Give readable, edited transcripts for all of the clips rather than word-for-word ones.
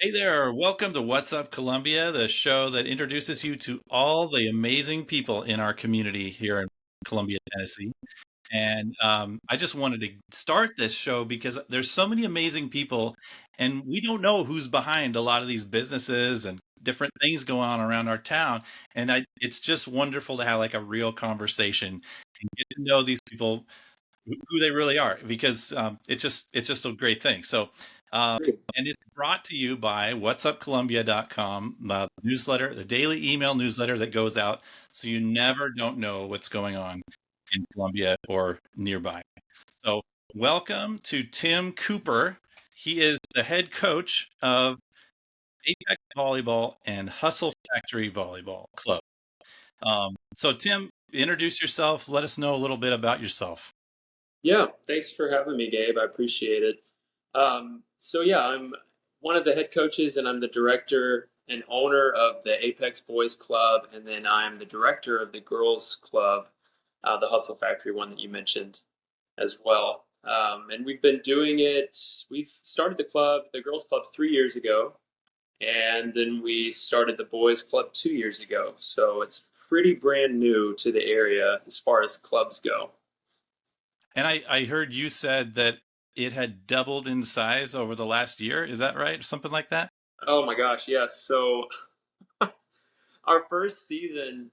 Hey there, welcome to What's Up Columbia, the show that introduces you to all the amazing people in our community here in Columbia, Tennessee. And I just wanted to start this show because there's so many amazing people, and we don't know who's behind a lot of these businesses and different things going on around our town. And it's just wonderful to have like a real conversation and get to know these people who they really are because it's just a great thing. So, Great. and it's brought to you by whatsupcolumbia.com, the newsletter, the daily email newsletter that goes out, so you never don't know what's going on in Columbia or nearby. So, welcome to Tim Cooper. He is the head coach of Apex Volleyball and Hustle Factory Volleyball Club. So, Tim, introduce yourself. Let us know a little bit about yourself. Yeah, thanks for having me, Gabe. I appreciate it. I'm one of the head coaches, and I'm the director and owner of the Apex Boys Club, and then I'm the director of the Girls Club, the Hustle Factory one that you mentioned as well. And we've been doing it. We've started the Girls Club 3 years ago, and then we started the Boys Club 2 years ago. So it's pretty brand new to the area as far as clubs go. And I heard you said that it had doubled in size over the last year. Is that right? Something like that? Oh my gosh, yes. So our first season,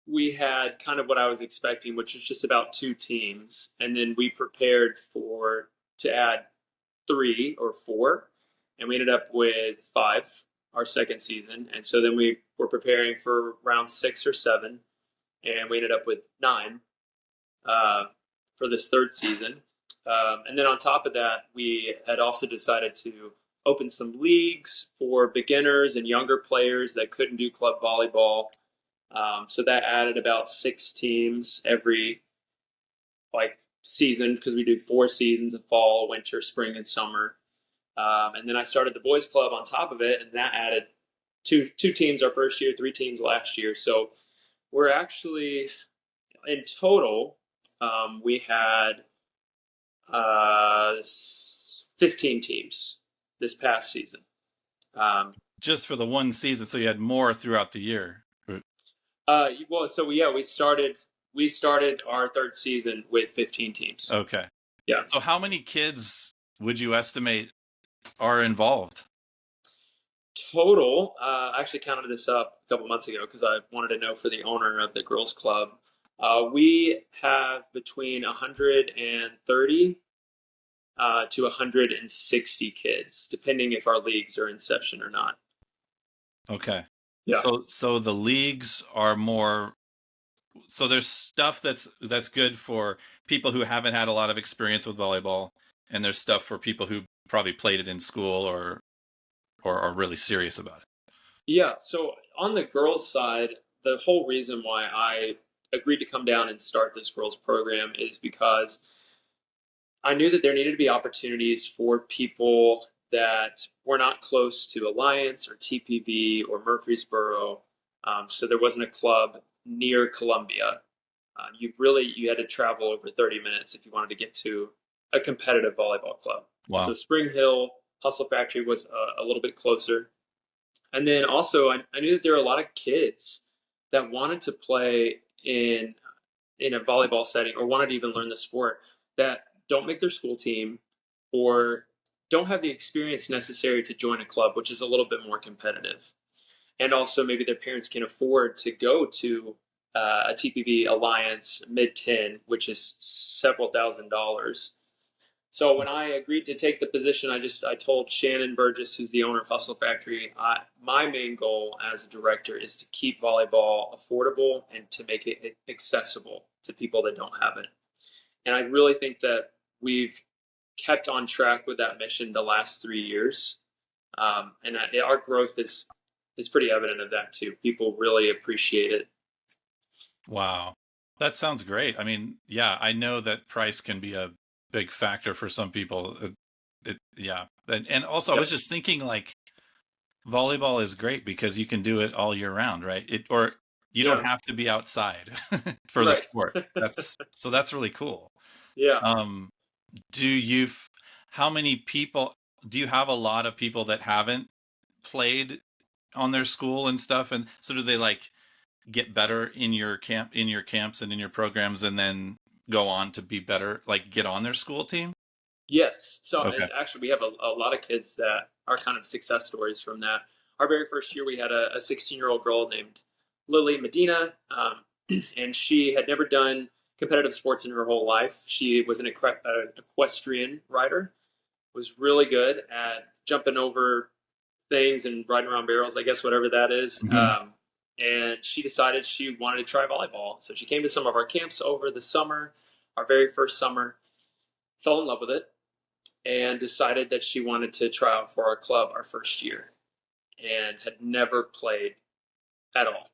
we had kind of what I was expecting, which was just about two teams, and then we prepared for to add three or four, and we ended up with five our second season, and so then we were preparing for round 6 or 7, and we ended up with nine uh, for this third season. And then on top of that, we had also decided to open some leagues for beginners and younger players that couldn't do club volleyball. So that added about 6 teams every season because we do 4 seasons of fall, winter, spring, and summer. And then I started the boys club on top of it, and that added two teams our first year, 3 teams last year. So we're actually in total we had 15 teams this past season. Just for the one season, so you had more throughout the year. We started our third season with 15 teams. Okay. Yeah. So how many kids would you estimate are involved? Total, I actually counted this up a couple months ago because I wanted to know for the owner of the girls club. We have between 130 to 160 kids, depending if our leagues are in session or not. Okay. Yeah. So the leagues are more, so there's stuff that's good for people who haven't had a lot of experience with volleyball, and there's stuff for people who probably played it in school or are really serious about it. Yeah. So on the girls' side, the whole reason why I agreed to come down and start this girls' program is because I knew that there needed to be opportunities for people that were not close to Alliance or TPV or Murfreesboro. So there wasn't a club near Columbia. You had to travel over 30 minutes if you wanted to get to a competitive volleyball club. So Wow. Spring Hill Hustle Factory was a little bit closer. And then also, I knew that there were a lot of kids that wanted to play in a volleyball setting or wanted to even learn the sport that don't make their school team or don't have the experience necessary to join a club, which is a little bit more competitive. And also, maybe their parents can afford to go to a TPV Alliance Mid 10, which is several $1,000s. So when I agreed to take the position, I told Shannon Burgess, who's the owner of Hustle Factory, my main goal as a director is to keep volleyball affordable and to make it accessible to people that don't have it. And I really think that we've kept on track with that mission the last 3 years, our growth is pretty evident of that too. People really appreciate it. Wow. That sounds great. I mean, yeah, I know that price can be a big factor for some people. Yeah. And also, I was Yep. just thinking like volleyball is great because you can do it all year round, right? Or you don't Yeah. have to be outside for the Right. sport. That's really cool. Yeah. Um, do you, how many people, do you have a lot of people that haven't played on their school and stuff? And so do they like get better in your camps and in your programs, and then go on to be better, like get on their school team? Yes. So, Okay. and actually, we have a lot of kids that are kind of success stories from that. Our very first year, we had a 16-year-old girl named Lily Medina, and she had never done competitive sports in her whole life. She was an equestrian rider, was really good at jumping over things and riding around barrels, I guess, whatever that is. Hmm. And she decided she wanted to try volleyball. So she came to some of our camps over the summer, our very first summer, fell in love with it, and decided that she wanted to try out for our club our first year and had never played at all.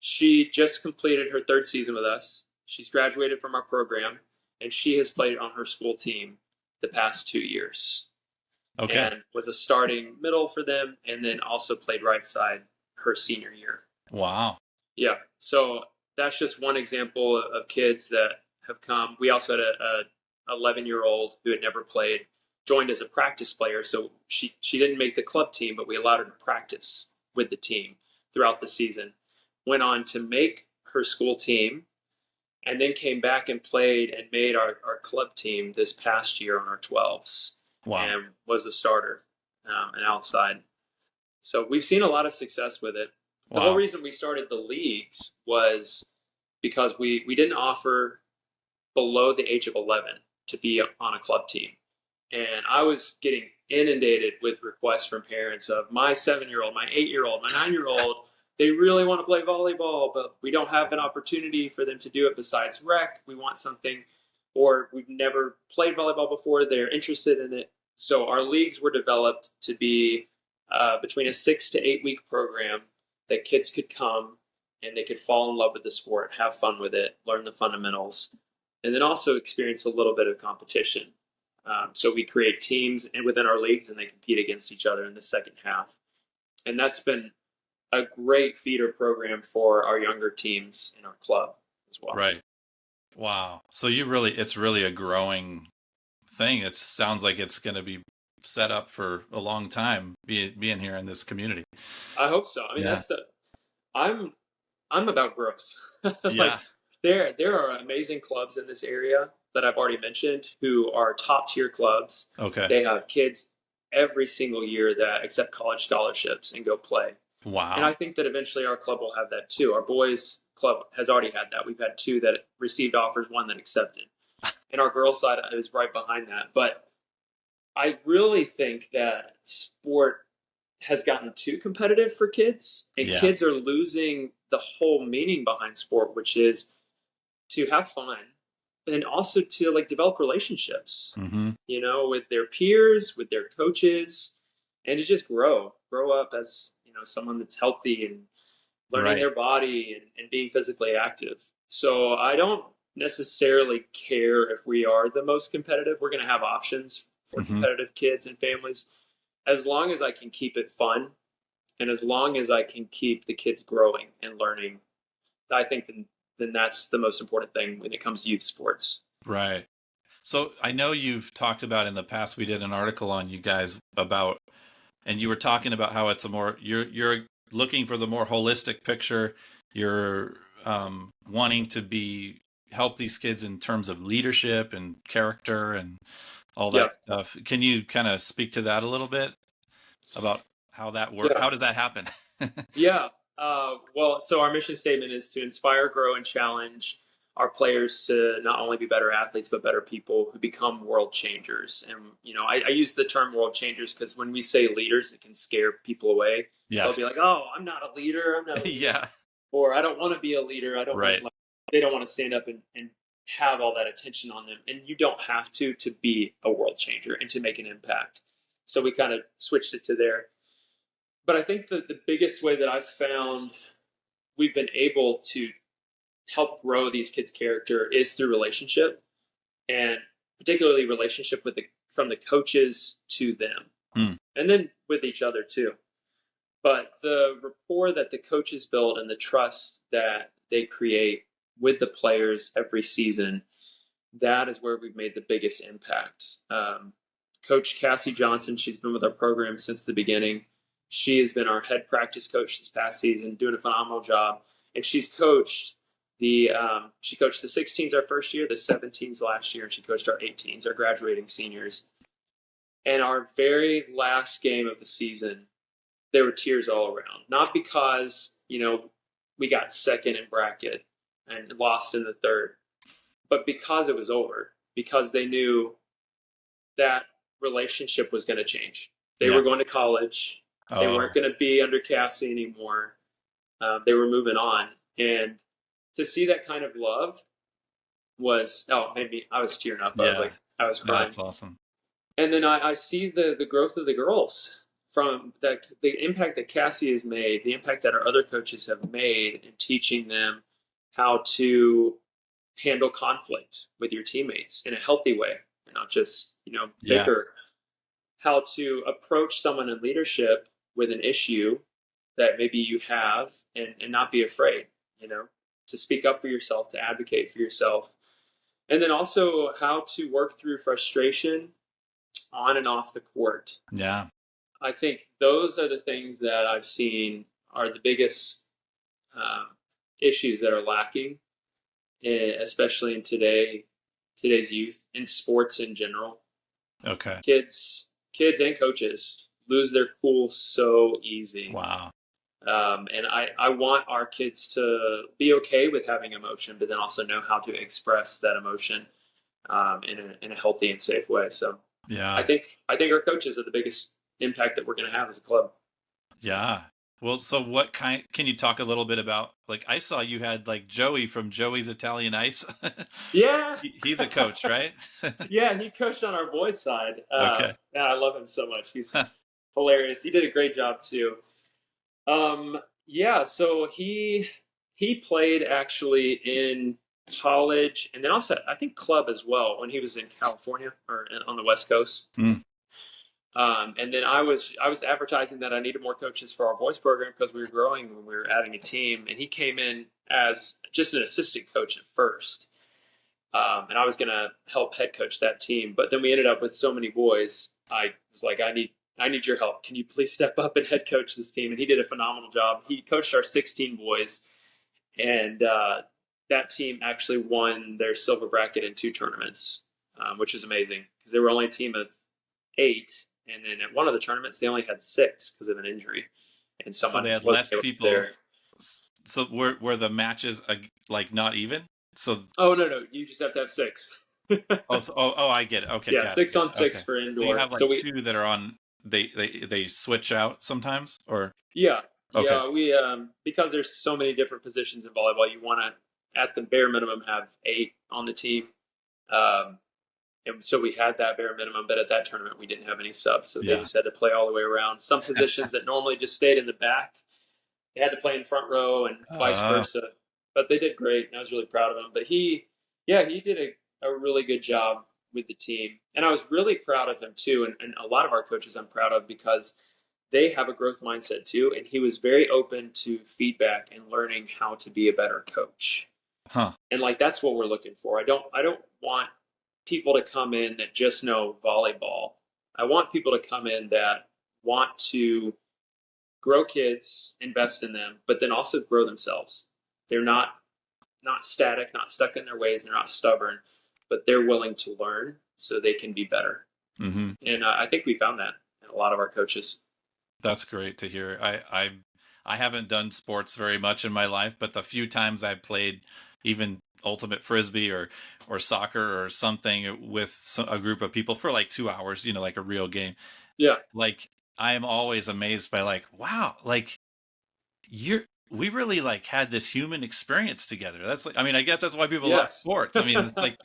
She just completed her third season with us. She's graduated from our program, and she has played on her school team the past 2 years Okay. and was a starting middle for them, and then also played right side her senior year. Wow. Yeah, so that's just one example of kids that have come. We also had a 11-year-old who had never played, joined as a practice player. So she didn't make the club team, but we allowed her to practice with the team throughout the season. Went on to make her school team, and then came back and played and made our club team this past year on our 12s, Wow. and was a starter and outside. So we've seen a lot of success with it. The whole Wow. reason we started the leagues was because we didn't offer below the age of 11 to be on a club team. And I was getting inundated with requests from parents of my 7-year-old, my 8-year-old, my 9-year-old. They really want to play volleyball, but we don't have an opportunity for them to do it besides rec. We want something, or we've never played volleyball before. They're interested in it. So our leagues were developed to be between a 6 to 8 week program that kids could come and they could fall in love with the sport, have fun with it, learn the fundamentals, and then also experience a little bit of competition. So we create teams and within our leagues, and they compete against each other in the second half. And that's been a great feeder program for our younger teams in our club as well. Right. Wow. So it's really a growing thing. It sounds like it's going to be set up for a long time, being here in this community. I hope so. I mean, Yeah. I'm I'm about growth. Like Yeah. there are amazing clubs in this area that I've already mentioned who are top tier clubs. Okay. They have kids every single year that accept college scholarships and go play. And Wow. I think that eventually our club will have that too. Our boys club has already had that. We've had two that received offers, one that accepted. And our girls side is right behind that. But I really think that sport has gotten too competitive for kids, and Yeah. kids are losing the whole meaning behind sport, which is to have fun and also to like develop relationships, Hmm. with their peers, with their coaches, and to just grow up as, someone that's healthy and learning Right. their body and being physically active. So I don't necessarily care if we are the most competitive. We're going to have options for Hmm. competitive kids and families as long as I can keep it fun and as long as I can keep the kids growing and learning. I think then that's the most important thing when it comes to youth sports. Right. So I know you've talked about in the past, we did an article on you guys about, and you were talking about how it's you're looking for the more holistic picture. You're wanting to help these kids in terms of leadership and character and all Yeah, that stuff. Can you kind of speak to that a little bit about how that works? yeah, How does that happen? yeah. Well, so our mission statement is to inspire, grow, and challenge our players to not only be better athletes but better people who become world changers. And I use the term world changers because when we say leaders, it can scare people away. Yeah. They'll be like, "Oh, I'm not a leader. I'm not a leader," Yeah. or "I don't want to be a leader. I don't want." Right. Like, they don't want to stand up and have all that attention on them. And you don't have to be a world changer and to make an impact. So we kind of switched it to there. But I think that the biggest way that I've found we've been able to help grow these kids' character is through relationship, and particularly relationship from the coaches to them, Hmm. and then with each other too. But the rapport that the coaches build and the trust that they create with the players every season, that is where we've made the biggest impact. Coach Cassie Johnson, she's been with our program since the beginning. She has been our head practice coach this past season, doing a phenomenal job. And she's coached she coached the 16s our first year, the 17s last year, and she coached our 18s, our graduating seniors. And our very last game of the season, there were tears all around. Not because, we got second in bracket and lost in the third, but because it was over, because they knew that relationship was going to change. They were going to college. They weren't going to be under Cassie anymore. They were moving on. And to see that kind of love maybe I was tearing up. Yeah. I was crying. That's awesome. And then I see the growth of the girls from that, the impact that Cassie has made, the impact that our other coaches have made in teaching them how to handle conflict with your teammates in a healthy way and not just, bicker. How to approach someone in leadership with an issue that maybe you have and not be afraid, to speak up for yourself, to advocate for yourself. And then also how to work through frustration on and off the court. Yeah. I think those are the things that I've seen are the biggest issues that are lacking, especially in today's youth, in sports in general. Okay. Kids and coaches lose their cool so easy. Wow. And I want our kids to be okay with having emotion, but then also know how to express that emotion in a healthy and safe way. So yeah, I think our coaches are the biggest impact that we're going to have as a club. Yeah. Well, so can you talk a little bit about, like, I saw you had like Joey from Joey's Italian Ice. Yeah. He's a coach, right? Yeah, he coached on our boys' side. Okay. Yeah, I love him so much. He's hilarious. He did a great job too. Yeah, so he played actually in college and then also I think club as well when he was in California or on the West Coast. Mm. And then I was advertising that I needed more coaches for our boys program because we were growing when we were adding a team. And he came in as just an assistant coach at first. And I was going to help head coach that team. But then we ended up with so many boys. I was like, I need your help. Can you please step up and head coach this team? And he did a phenomenal job. He coached our 16 boys. And that team actually won their silver bracket in 2 tournaments, which is amazing because they were only a team of 8. And then at one of the tournaments, they only had 6 because of an injury. And someone so they had less people there. So were the matches like not even? So no, you just have to have 6. I get it. Okay, yeah, 6 on 6 for indoor. So you have like 2 that are on. They switch out sometimes, or yeah, okay. Yeah. We because there's so many different positions in volleyball, you want to at the bare minimum have 8 on the team. And so we had that bare minimum, but at that tournament we didn't have any subs, so they just had to play all the way around. Some positions that normally just stayed in the back, they had to play in front row, and vice versa. But they did great, and I was really proud of them. But he did a really good job with the team, and I was really proud of him too. And a lot of our coaches I'm proud of because they have a growth mindset too, and he was very open to feedback and learning how to be a better coach. And like that's what we're looking for. I don't want people to come in that just know volleyball. I want people to come in that want to grow kids, invest in them, but then also grow themselves. They're not static, not stuck in their ways. They're not stubborn, but they're willing to learn so they can be better. Mm-hmm. And I think we found that in a lot of our coaches. That's great to hear. I haven't done sports very much in my life, but the few times I've played even ultimate frisbee or soccer or something with a group of people for like 2 hours, like a real game. Yeah. Like I am always amazed by like, wow, like we really like had this human experience together. That's like, I mean, I guess that's why people love sports. I mean, it's like,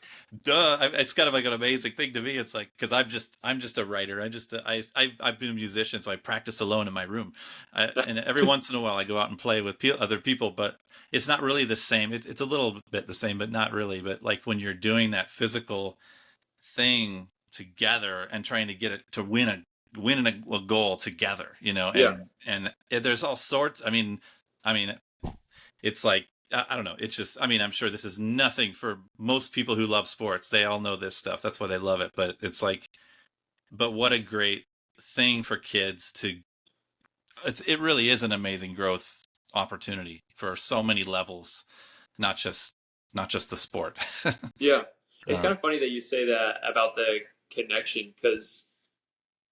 duh, it's kind of like an amazing thing to me. It's like, cause I'm just a writer. I've been a musician, so I practice alone in my room. And every once in a while I go out and play with other people, but it's not really the same. It's a little bit the same, but not really. But like when you're doing that physical thing together and trying to get it to win a goal together, and there's all sorts. I mean, it's like, I don't know. It's just, I mean, I'm sure this is nothing for most people who love sports. They all know this stuff. That's why they love it. But it's like, but what a great thing for kids to it really is an amazing growth opportunity for so many levels, not just the sport. Yeah. It's uh, kind of funny that you say that about the connection because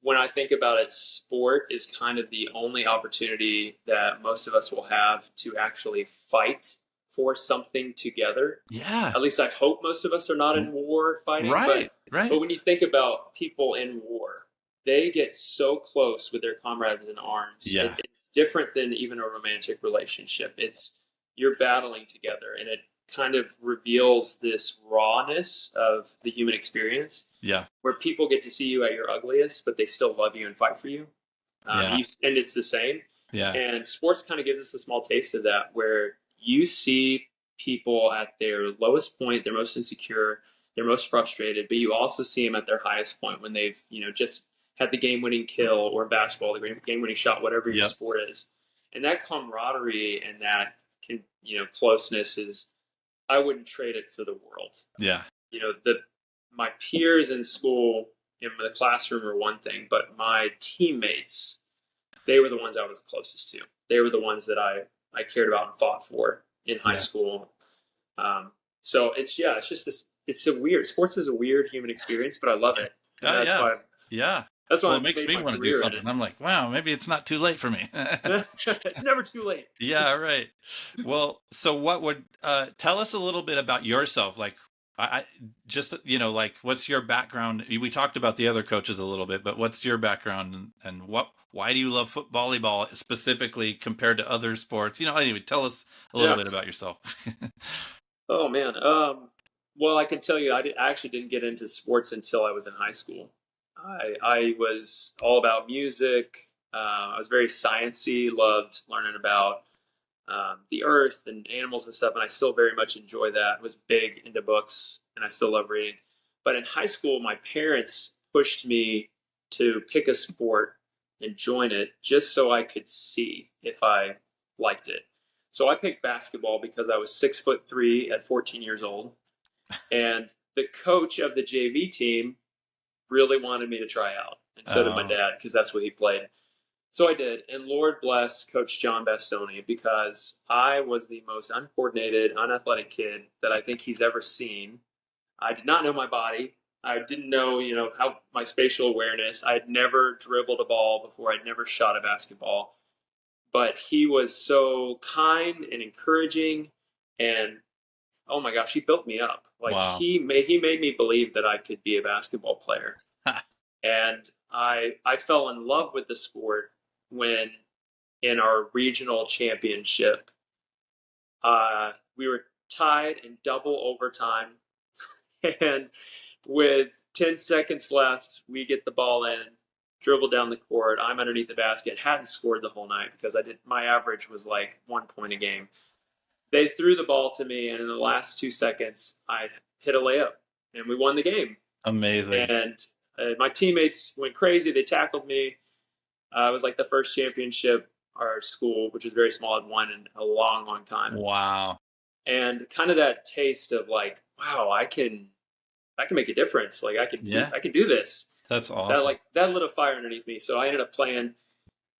when I think about it, sport is kind of the only opportunity that most of us will have to actually fight for something together. yeah, At least I hope most of us are not in war fighting, right, but right, when you think about people in war, they get so close with their comrades in arms. yeah, It's different than even a romantic relationship. It's you're battling together, and it kind of reveals this rawness of the human experience yeah, where people get to see you at your ugliest, but they still love you and fight for you. yeah, And it's the same. yeah, And sports kind of gives us a small taste of that, where you see people at their lowest point, their most insecure, they're most frustrated, but you also see them at their highest point when they've, just had the game-winning kill or basketball, the game-winning shot, whatever your yep, sport is. And that camaraderie and that, closeness is, I wouldn't trade it for the world. yeah, The my peers in school in the classroom are one thing, but my teammates, they were the ones I was closest to. They were the ones that I cared about and fought for in high yeah, school. So it's just this. It's a weird. Sports is a weird human experience, but I love it, and yeah, yeah. that's Well, why it I've makes made me my want to do career in something. it. I'm like, wow, maybe it's not too late for me. It's never too late. Yeah, right. Well, so what would tell us a little bit about yourself? Like, I just like, what's your background? We talked about the other coaches a little bit, but what's your background and why do you love volleyball specifically compared to other sports? Anyway, tell us a little Yeah. bit about yourself. Oh man. Well, I can tell you, I actually didn't get into sports until I was in high school. I was all about music. I was very sciencey, loved learning about the earth and animals and stuff, and I still very much enjoy that. I was big into books, and I still love reading. But in high school, my parents pushed me to pick a sport and join it just so I could see if I liked it. So I picked basketball because I was 6'3" at 14 years old, and the coach of the JV team really wanted me to try out, and so did my Oh, dad because that's what he played. So I did, and Lord bless Coach John Bastoni because I was the most uncoordinated, unathletic kid that I think he's ever seen. I did not know my body. I didn't know, how my spatial awareness. I had never dribbled a ball before. I'd never shot a basketball. But he was so kind and encouraging, and oh my gosh, he built me up. Like wow. he made me believe that I could be a basketball player. And I fell in love with the sport when in our regional championship we were tied in double overtime, and with 10 seconds left, we get the ball in, dribble down the court. I'm underneath the basket. Hadn't scored the whole night because I did. My average was like 1 point a game. They threw the ball to me, and in the last 2 seconds, I hit a layup, and we won the game. Amazing. And my teammates went crazy. They tackled me. It was like the first championship our school, which was very small, had won in a long, long time. Wow. And kind of that taste of like, wow, I can make a difference. Like Yeah, I can do this. that's That awesome. like that lit a fire underneath me. So I ended up playing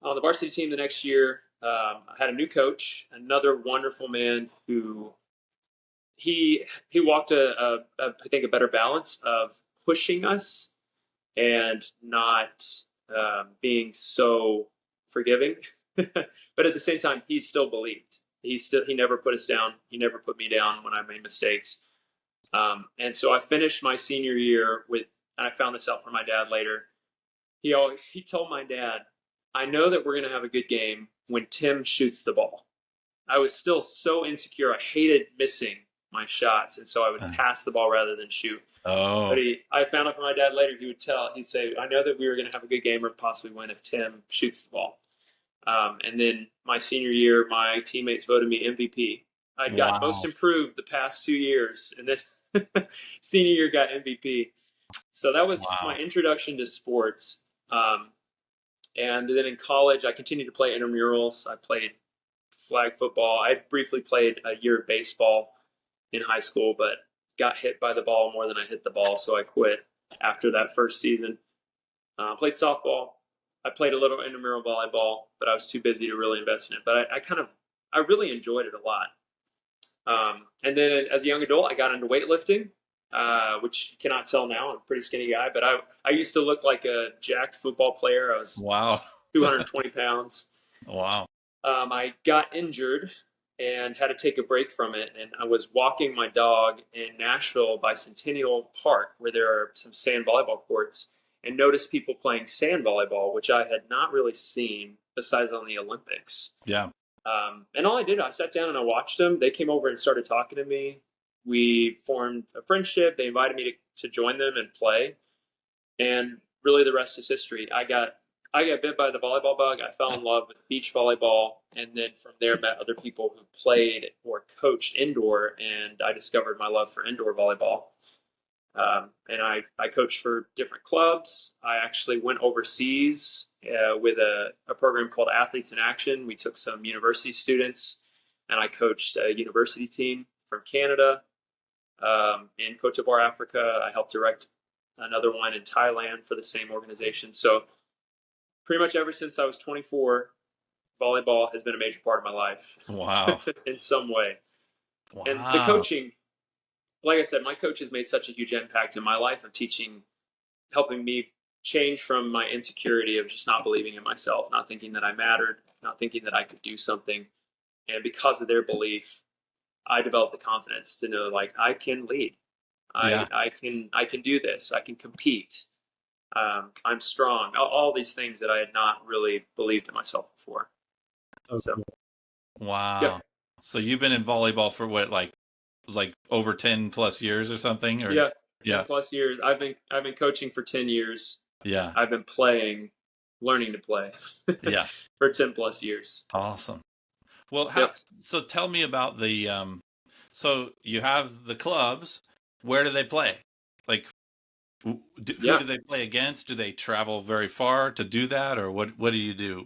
on the varsity team the next year. I had a new coach, another wonderful man who he walked I think a better balance of pushing us and not being so forgiving. But at the same time, he still believed. He never put us down. He never put me down when I made mistakes. And so I finished my senior year with, and I found this out from my dad later. He told my dad, "I know that we're going to have a good game when Tim shoots the ball." I was still so insecure. I hated missing my shots, and so I would Uh, pass the ball rather than shoot. But Oh, I found out from my dad later. He'd say, "I know that we were going to have a good game or possibly win if Tim shoots the ball." And then my senior year, my teammates voted me MVP. I'd gotten most wow. improved the past 2 years, and then senior year got MVP. So that was my Wow. introduction to sports. And then in college, I continued to play intramurals. I played flag football. I briefly played a year of baseball in high school, but got hit by the ball more than I hit the ball, so I quit after that first season. Played softball, I played a little intramural volleyball, but I was too busy to really invest in it. But I really enjoyed it a lot. And then as a young adult, I got into weightlifting, which you cannot tell now. I'm a pretty skinny guy, but I used to look like a jacked football player. I was Wow. 220 pounds. Wow. I got injured and had to take a break from it. And I was walking my dog in Nashville by Centennial Park, where there are some sand volleyball courts, and noticed people playing sand volleyball, which I had not really seen besides on the Olympics. Yeah. And all I did, I sat down and I watched them. They came over and started talking to me. We formed a friendship. They invited me to join them and play. And really, the rest is history. I got bit by the volleyball bug. I fell in love with beach volleyball, and then from there met other people who played or coached indoor, and I discovered my love for indoor volleyball. And I coached for different clubs. I actually went overseas with a program called Athletes in Action. We took some university students, and I coached a university team from Canada in Cote d'Ivoire, Africa. I helped direct another one in Thailand for the same organization. So pretty much ever since I was 24, volleyball has been a major part of my life. Wow. In some way. Wow. And the coaching, like I said, my coach has made such a huge impact in my life of teaching, helping me change from my insecurity of just not believing in myself, not thinking that I mattered, not thinking that I could do something. And because of their belief, I developed the confidence to know, like, I can lead. Yeah. I can do this. I can compete. I'm strong. All these things that I had not really believed in myself before. So, Wow. yeah. So you've been in volleyball for what, like over 10 plus years or something? Or Yeah, 10 yeah. plus years. I've been coaching for 10 years. Yeah. I've been learning to play Yeah. for 10 plus years. Awesome. Well, Yep. so tell me about the so you have the clubs. Where do they play? Like who do they play against? Do they travel very far to do that, or what do you do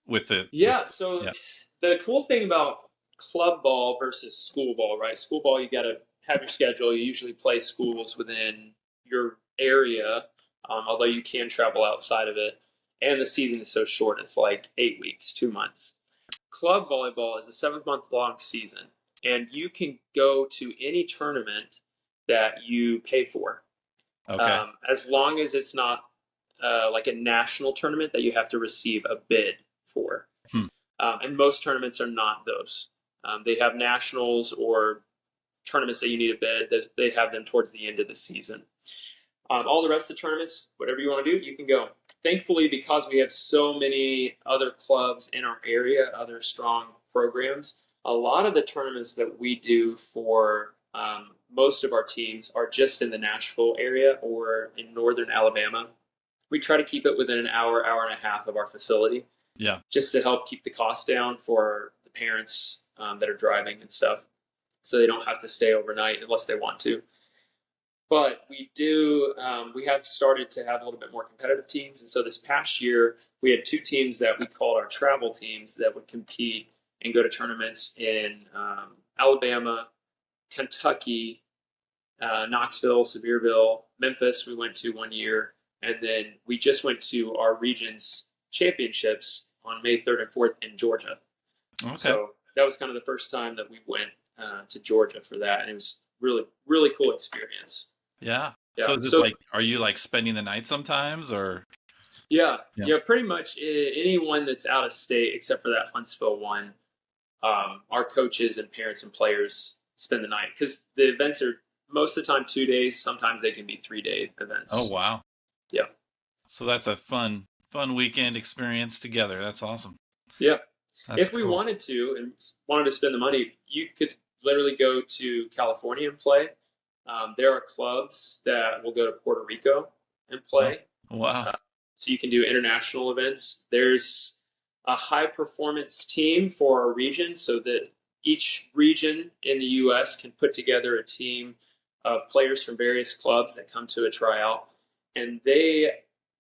with Yeah, so yeah. the cool thing about club ball versus school ball, right? School ball, you got to have your schedule. You usually play schools within your area, although you can travel outside of it. And the season is so short, it's like 8 weeks, 2 months. Club volleyball is a 7 month long season, and you can go to any tournament that you pay for, Okay. as long as it's not like a national tournament that you have to receive a bid for. Hmm. And most tournaments are not those. They have nationals or tournaments that you need a bid. They have them towards the end of the season. All the rest of the tournaments, whatever you want to do, you can go. Thankfully, because we have so many other clubs in our area, other strong programs, a lot of the tournaments that we do for most of our teams are just in the Nashville area or in northern Alabama. We try to keep it within an hour, hour and a half of our facility. Yeah. Just to help keep the cost down for the parents that are driving and stuff, so they don't have to stay overnight unless they want to. But we have started to have a little bit more competitive teams. And so this past year, we had 2 teams that we called our travel teams that would compete and go to tournaments in Alabama, Kentucky, Knoxville, Sevierville, Memphis. We went to 1 year. And then we just went to our region's championships on May 3rd and 4th in Georgia. Okay. So that was kind of the first time that we went to Georgia for that. And it was really, really cool experience. Yeah. Yeah. So is it like, are you like spending the night sometimes, or? Yeah, pretty much anyone that's out of state except for that Huntsville one, our coaches and parents and players spend the night, because the events are most of the time 2 days. Sometimes they can be 3-day events. Oh, wow. Yeah. So that's a fun weekend experience together. That's awesome. Yeah. That's if we cool. wanted to spend the money, you could literally go to California and play. There are clubs that will go to Puerto Rico and play. Oh, wow. So you can do international events. There's a high performance team for our region, so that each region in the U.S. can put together a team of players from various clubs that come to a tryout, and they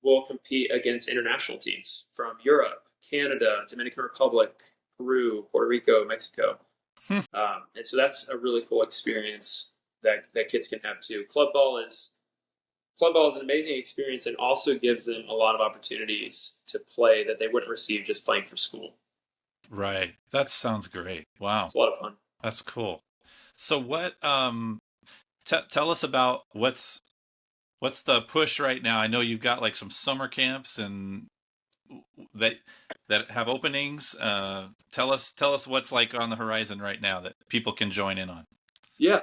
will compete against international teams from Europe, Canada, Dominican Republic, Peru, Puerto Rico, Mexico. And so that's a really cool experience that kids can have too. Club ball is club ball is an amazing experience and also gives them a lot of opportunities to play that they wouldn't receive just playing for school. Right. That sounds great. Wow. It's a lot of fun. That's cool. So what tell us about what's the push right now? I know you've got like some summer camps and that that have openings. Tell us what's like on the horizon right now that people can join in on. Yeah.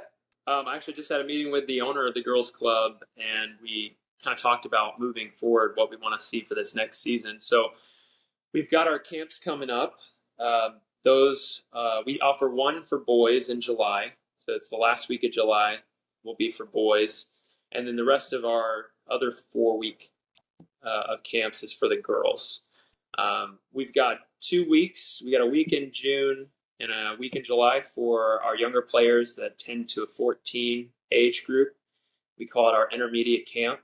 I actually just had a meeting with the owner of the girls club, and we kind of talked about moving forward what we want to see for this next season. So we've got our camps coming up. Those we offer one for boys in July, so it's the last week of July will be for boys, and then the rest of our other 4 week of camps is for the girls. We've got 2 weeks. We got a week in June and a week in July for our younger players, that 10 to 14 age group. We call it our intermediate camp.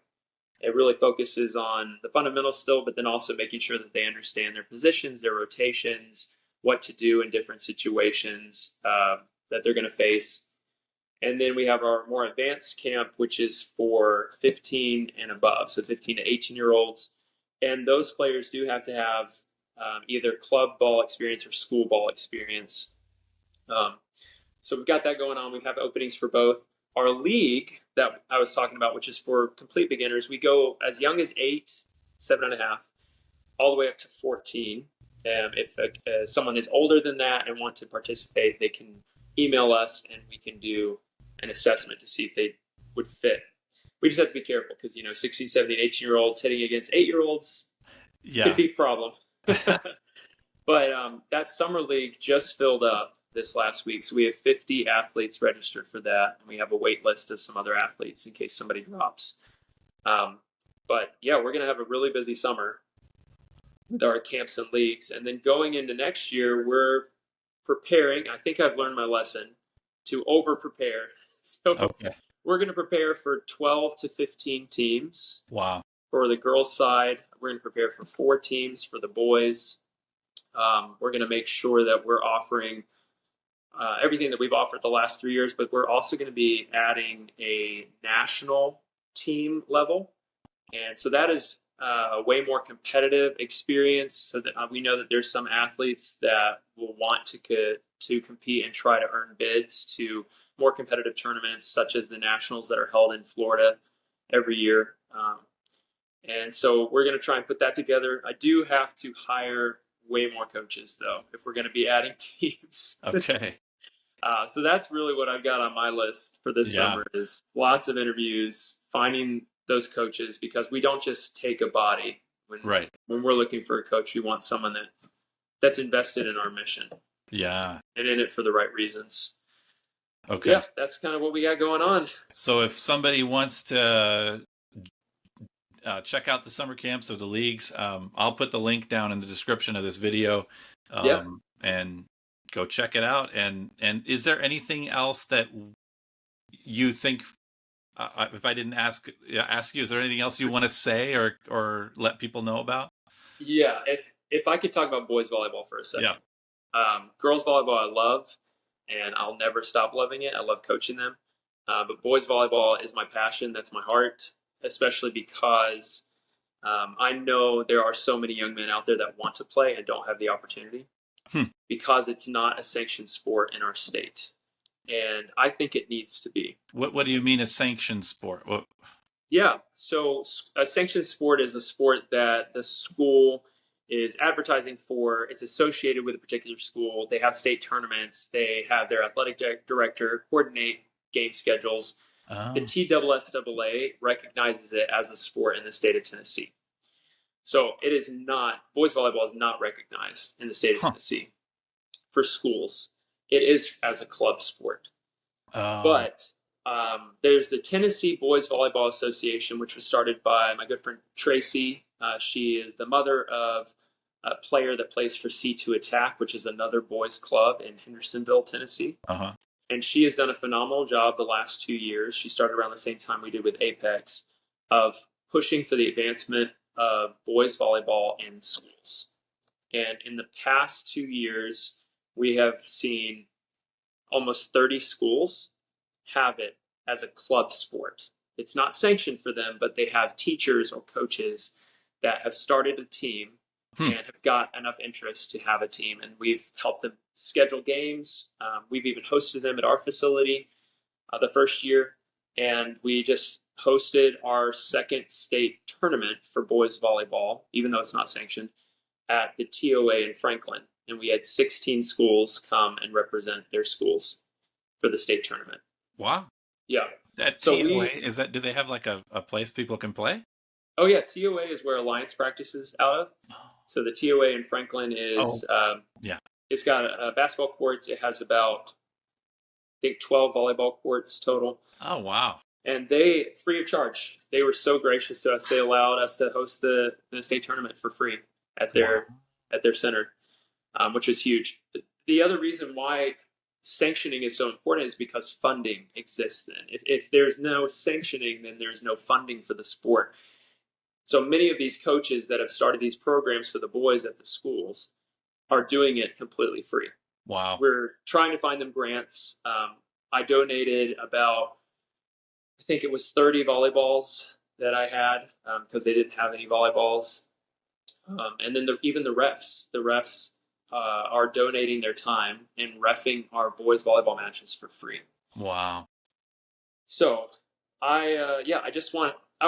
It really focuses on the fundamentals still, but then also making sure that they understand their positions, their rotations, what to do in different situations that they're going to face. And then we have our more advanced camp, which is for 15 and above, so 15 to 18-year-olds. And those players do have to have either club ball experience or school ball experience. So we've got that going on. We have openings for both. Our league that I was talking about, which is for complete beginners, we go as young as 8, 7.5, all the way up to 14. If someone is older than that and want to participate, they can email us and we can do an assessment to see if they would fit. We just have to be careful because, 16, 17, 18-year-olds hitting against 8-year-olds could be a problem. But that summer league just filled up this last week. So we have 50 athletes registered for that. And we have a wait list of some other athletes in case somebody drops. But yeah, we're going to have a really busy summer with our camps and leagues. And then going into next year, we're preparing. I think I've learned my lesson to over prepare. So we're going to prepare for 12 to 15 teams. Wow. For the girls' side, we're going to prepare for 4 teams for the boys. We're going to make sure that we're offering everything that we've offered the last 3 years, but we're also going to be adding a national team level. And so that is a way more competitive experience, so that we know that there's some athletes that will want to compete and try to earn bids to more competitive tournaments, such as the nationals that are held in Florida every year. And so we're going to try and put that together. I do have to hire way more coaches, though, if we're going to be adding teams. Okay. So that's really what I've got on my list for this summer, is lots of interviews, finding those coaches, because we don't just take a body. When we're looking for a coach, we want someone that's invested in our mission. Yeah. And in it for the right reasons. Okay. Yeah, that's kind of what we got going on. So if somebody wants to check out the summer camps or the leagues, I'll put the link down in the description of this video, and go check it out. And is there anything else that you think, if I didn't ask you, is there anything else you want to say or let people know about? Yeah, if I could talk about boys volleyball for a second. Yeah. Girls volleyball I love, and I'll never stop loving it. I love coaching them. But boys volleyball is my passion. That's my heart, especially because I know there are so many young men out there that want to play and don't have the opportunity because it's not a sanctioned sport in our state. And I think it needs to be. What do you mean a sanctioned sport? Yeah, so a sanctioned sport is a sport that the school is advertising for. It's associated with a particular school. They have state tournaments. They have their athletic director coordinate game schedules. The TSSAA recognizes it as a sport in the state of Tennessee. So it is not, boys volleyball is not recognized in the state of Tennessee for schools. It is as a club sport. But there's the Tennessee Boys Volleyball Association, which was started by my good friend Tracy. She is the mother of a player that plays for C2 Attack, which is another boys club in Hendersonville, Tennessee. And she has done a phenomenal job the last 2 years. She started around the same time we did with Apex, of pushing for the advancement of boys volleyball in schools. And in the past 2 years, we have seen almost 30 schools have it as a club sport. it's not sanctioned for them, but they have teachers or coaches that have started a team and have got enough interest to have a team. And we've helped them schedule games. We've even hosted them at our facility the first year. And we just hosted our second state tournament for boys volleyball, even though it's not sanctioned, at the TOA in Franklin. And we had 16 schools come and represent their schools for the state tournament. Wow. Yeah. That So TOA, is that, do they have like a place people can play? Oh yeah, TOA is where Alliance practices out of. So the TOA in Franklin is, yeah, it's got basketball courts. It has about, I think, 12 volleyball courts total. Oh, wow. And they, free of charge, they were so gracious to us. They allowed us to host the state tournament for free at their center, which was huge. The other reason why sanctioning is so important is because funding exists then. If there's no sanctioning, then there's no funding for the sport. So many of these coaches that have started these programs for the boys at the schools are doing it completely free. Wow. We're trying to find them grants. I donated about, I think it was 30 volleyballs that I had because they didn't have any volleyballs. And then even the refs are donating their time and reffing our boys volleyball matches for free. Wow. So I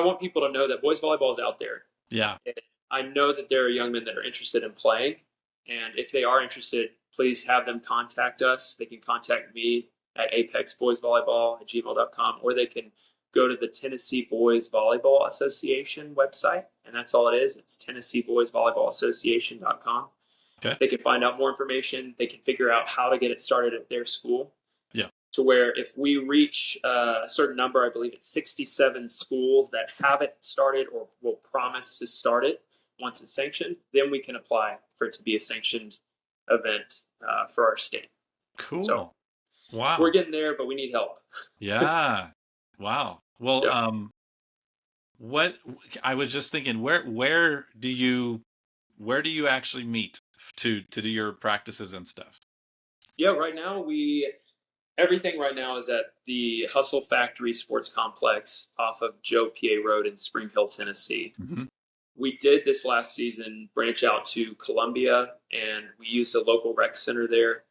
want people to know that boys volleyball is out there. Yeah. And I know that there are young men that are interested in playing. And if they are interested, please have them contact us. They can contact me at apexboysvolleyball@gmail.com, or they can go to the Tennessee Boys Volleyball Association website. And that's all it is. It's TennesseeBoysVolleyballAssociation.com. Okay. They can find out more information. They can figure out how to get it started at their school. Yeah. To where if we reach a certain number, I believe it's 67 schools that have it started or will promise to start it once it's sanctioned, then we can apply for it to be a sanctioned event for our state. Cool. So, wow. We're getting there, but we need help. Yeah. Wow. Well, yeah. What I was just thinking, where do you actually meet to do your practices and stuff? Yeah, right now everything right now is at the Hustle Factory Sports Complex off of Joe Peay Road in Spring Hill, Tennessee. Mm-hmm. We did this last season branch out to Columbia, and we used a local rec center there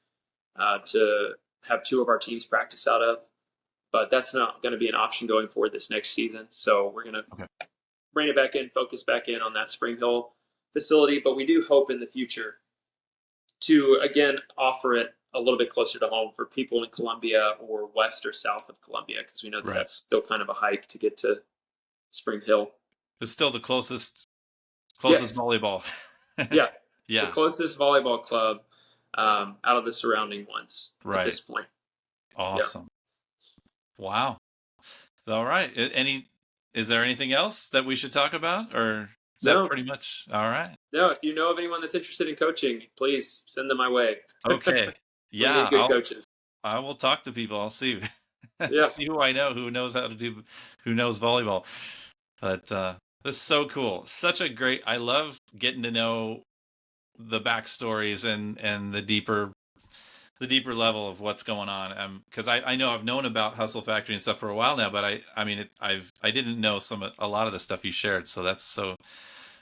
to have two of our teams practice out of. But that's not going to be an option going forward this next season. So we're going to bring it back in, focus back in on that Spring Hill facility. But we do hope in the future to, again, offer it a little bit closer to home for people in Columbia or west or south of Columbia, because we know that that's still kind of a hike to get to Spring Hill. It's still the closest volleyball. yeah. Yeah. The closest volleyball club out of the surrounding ones at this point. Awesome. Yeah. Wow. All right. Is there anything else that we should talk about, or is that pretty much all right? No, if you know of anyone that's interested in coaching, please send them my way. Okay. Yeah. Good coaches. I will talk to people. I'll see. Yeah. See who I know who knows volleyball. But this is so cool. Such a great. I love getting to know the backstories and the deeper level of what's going on. Because I know I've known about Hustle Factory and stuff for a while now, but I didn't know a lot of the stuff you shared. So that's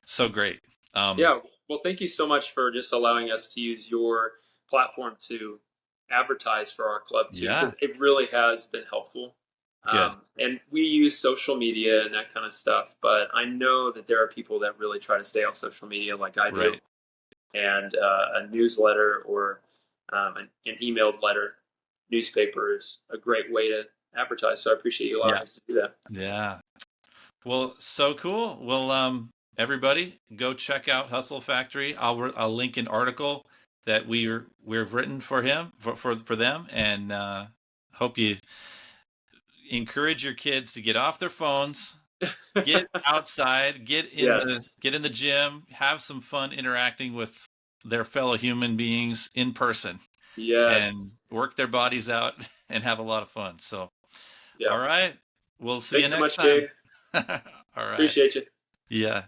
so great. Yeah. Well, thank you so much for just allowing us to use your platform to advertise for our club too, because it really has been helpful. And we use social media and that kind of stuff, but I know that there are people that really try to stay off social media like I do. And a newsletter or an emailed letter, newspaper is a great way to advertise. So I appreciate you allowing us to do that. Yeah. Well, so cool. Well, everybody, go check out Hustle Factory. I'll link an article that we've written for them, and hope you encourage your kids to get off their phones, get outside, get in the gym, have some fun interacting with their fellow human beings in person. And work their bodies out and have a lot of fun. So, all right. We'll see you next time. Thanks so much, Peay. All right. Appreciate you. Yeah.